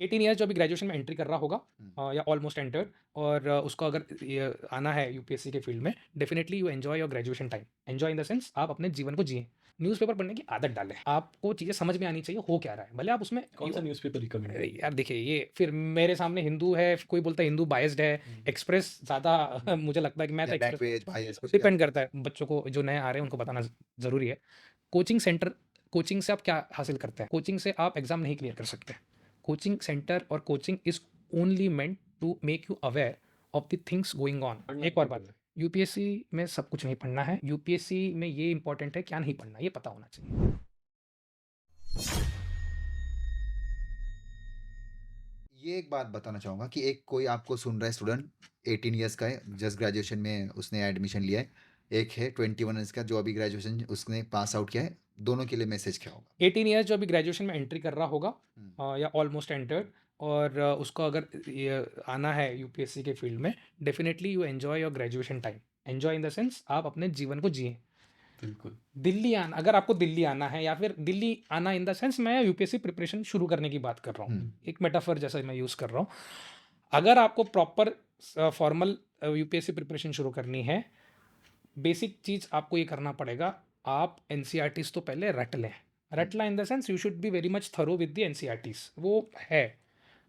18 years जो अभी graduation में एंट्री कर रहा होगा या ऑलमोस्ट एंटर्ड और उसको अगर ये आना है यूपीएससी के फील्ड में, definitely you enjoy your graduation time. Enjoy in the sense आप अपने जीवन को जिए, न्यूज़पेपर पढ़ने की आदत डालें, आपको चीज़ें समझ में आनी चाहिए हो क्या रहा है, भले आप उसमें कौन सा न्यूज़पेपर रिकमेंड अरे करेंगे? यार देखिए, ये फिर मेरे सामने हिंदू है, कोई बोलता है हिंदू बायस्ड है, एक्सप्रेस ज़्यादा मुझे लगता है कि मैं या तो एक्सप्रेस बैकपेज भाई इसको क्या? डिपेंड करता है, बच्चों को जो नए आ रहे हैं उनको बताना ज़रूरी है। कोचिंग सेंटर, कोचिंग से आप क्या हासिल करते हैं? कोचिंग से आप एग्ज़ाम नहीं क्लियर कर सकते। कोचिंग सेंटर और coaching is only meant to make you aware of the things going on. पढ़ना एक और क्यों बात, पड़ता है? यूपीएससी में सब कुछ नहीं पढ़ना है, यूपीएससी में ये इंपॉर्टेंट है क्या नहीं पढ़ना, ये पता होना चाहिए। ये एक बात बताना चाहूँगा कि एक कोई आपको सुन रहा है स्टूडेंट 18 इयर्स का है, जस्ट ग्रेजुएशन में उसने एडमिशन लिया है। एक है 21 इयर्स का जो अभी ग्रेजुएशन उसने पास आउट किया है। दोनों के लिए मैसेज क्या होगा? 18 ईयर्स जो अभी ग्रेजुएशन में एंट्री कर रहा होगा हुँ। या ऑलमोस्ट एंटर्ड और उसको अगर ये आना है यूपीएससी के फील्ड में, definitely you enjoy your graduation time. Enjoy in the sense आप अपने जीवन को जिए। बिल्कुल। दिल्ली आना, अगर आपको दिल्ली आना है या फिर दिल्ली आना इन द सेंस मैं यूपीएससी प्रिपरेशन शुरू करने की बात कर रहा हूँ। हुँ। एक मेटाफर जैसा मैं यूज़ कर रहा हूँ। अगर आपको प्रॉपर फॉर्मल यूपीएससी प्रिपरेशन शुरू करनी है, बेसिक चीज़ आपको ये करना पड़ेगा, आप एनसीईआरटीज़ तो पहले रट लें। रटना in the sense you should be very much thorough with the NCERTs. वो है,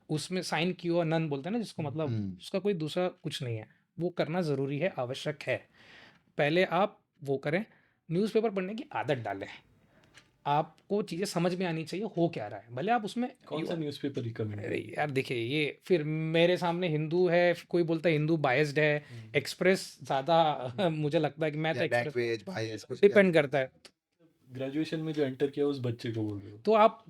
उसमें साइन क्यू और नन बोलते हैं ना जिसको, मतलब हुँ। उसका कोई दूसरा कुछ नहीं है। वो करना ज़रूरी है, आवश्यक है। पहले आप वो करें, न्यूज़पेपर पढ़ने की आदत डालें। आपको चीज़ें समझ में आनी चाहिए हो क्या रहा है, भले आप उसमें कौन सा न्यूज़पेपर रिकमेंड अरे करेंगे? यार देखिए, ये फिर मेरे सामने हिंदू है, कोई बोलता है हिंदू बायस्ड है, एक्सप्रेस ज़्यादा मुझे लगता है कि मैं तो या एक्सप्रेस बैकपेज भाई इसको क्या? डिपेंड करता है। ग्रेजुएशन में जो एंटर किया उस बच्चे को बोल रहे हो? तो आप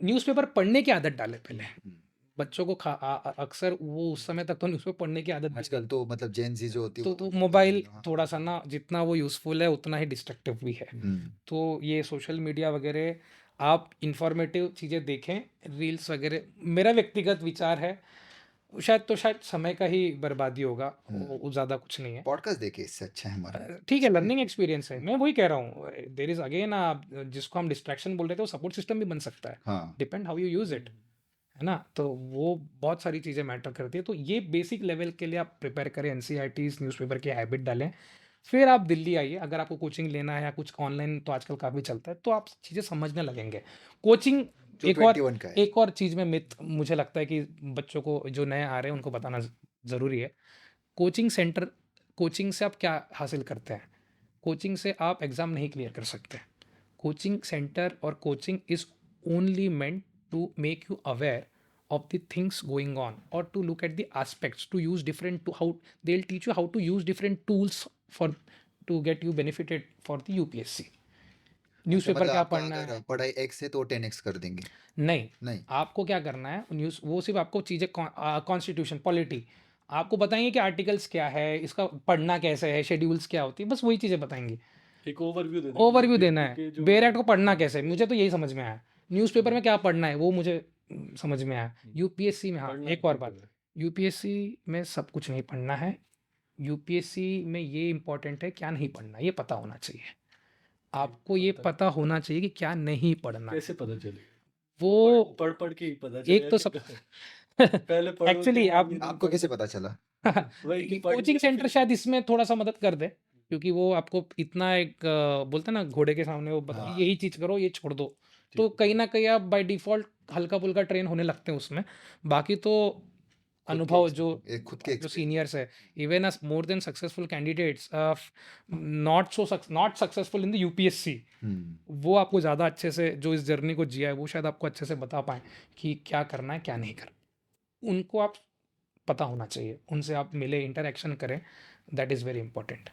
न्यूज़पेपर पढ़ने की आदत डालें पहले। हुँ। बच्चों को अक्सर वो उस समय तक तो न्यूज़पेपर पढ़ने की आदत भी आजकल तो मतलब जेन ज़ी जो होती है तो वो मोबाइल हाँ। थोड़ा-सा ना, जितना वो यूज़फुल है उतना ही डिस्ट्रक्टिव भी है। हुँ। तो ये सोशल मीडिया वगैरह, आप इन्फॉर्मेटिव चीज़ें देखें, रील्स वगैरह, मेरा व्यक्तिगत विचार है, शायद समय का ही बर्बादी होगा, वो ज़्यादा कुछ नहीं है। पॉडकास्ट देखिए इससे अच्छा है हमारा। ठीक है, लर्निंग एक्सपीरियंस है, मैं वही कह रहा हूँ, देयर इज़ अगेन आप जिसको हम डिस्ट्रैक्शन बोल रहे थे वो सपोर्ट सिस्टम भी बन सकता है, हाँ। Depend how you use it, है ना? तो वो बहुत सारी चीज़ें मैटर करती है, तो ये बेसिक लेवल के लिए आप प्रिपेयर करें, एनसीईआरटीज़, न्यूज़पेपर की हैबिट डालें, फिर आप दिल्ली आइए। अगर आपको कोचिंग लेना है या कुछ ऑनलाइन तो आजकल काफ़ी चलता है, तो आप चीज़ें समझने लगेंगे। कोचिंग जो एक और 21 का है। एक और चीज़ में मिथ मुझे लगता है कि बच्चों को जो नए आ रहे हैं उनको बताना ज़रूरी है। कोचिंग सेंटर, कोचिंग से आप क्या हासिल करते हैं? कोचिंग से आप एग्ज़ाम नहीं क्लियर कर सकते। कोचिंग सेंटर और coaching is only meant to make you aware of the things going on, or to look at the aspects, to use different, to how they'll teach you how to use different tools for to get you benefited for the UPSC. अच्छा newspaper मतलब क्या आपका पढ़ना अगर है? पढ़ाई x है तो 10x कर देंगे? नहीं, नहीं। आपको क्या करना है, न्यूज़ वो सिर्फ आपको चीज़ें कॉन्स्टिट्यूशन, पॉलिटी आपको बताएंगे कि आर्टिकल्स क्या है, इसका पढ़ना कैसे है, शेड्यूल्स क्या होती है, बस वही चीज़ें बताएंगे। एक ओवरव्यू दे देंगे ओवरव्यू देना यूपीएससी है, के जो बेयर एक्ट को पढ़ना कैसे है, मुझे तो यही समझ में आया। न्यूज़पेपर में क्या पढ़ना है वो मुझे समझ में आया। यूपीएससी में, हाँ, पढ़ना एक और क्यों बात, पड़ा है? यूपीएससी में सब कुछ नहीं पढ़ना है, यूपीएससी में ये इंपॉर्टेंट है क्या नहीं पढ़ना, ये पता होना चाहिए। आपको ये पता पता होना चाहिए कि क्या नहीं पढ़ना है। कैसे पता चलेगा? वो पढ़ पढ़ के ही पता एक चलेगा तो कि सब पहले पढ़ोगे एक्चुअली आप नहीं तो आपको कैसे पता चला? वही कि कोचिंग पढ़ेंगे तो सेंटर फिर शायद इसमें थोड़ा-सा मदद कर दे, क्योंकि वो आपको इतना एक बोलते हैं ना घोड़े के सामने वो बता हाँ। यही चीज़ करो, ये छोड़ दो। तो ठीक है। कहीं न कहीं आप बाय डिफ़ॉल्ट हल्का-फुल्का ट्रेन होने लगते हैं उसमें। बाकी तो खुद के अनुभव खुद के जो एक्सपीरियंस। सीनियर्स है, even us more than successful candidates not successful in the UPSC, हुँ। वो आपको ज़्यादा अच्छे से जो इस जर्नी को जिया है, वो शायद आपको अच्छे से बता पाएँ कि क्या करना है, क्या नहीं करना। उनको आप पता होना चाहिए, उनसे आप मिले, इंटरैक्शन करें, दैट इज़ वेरी इंपॉर्टेंट।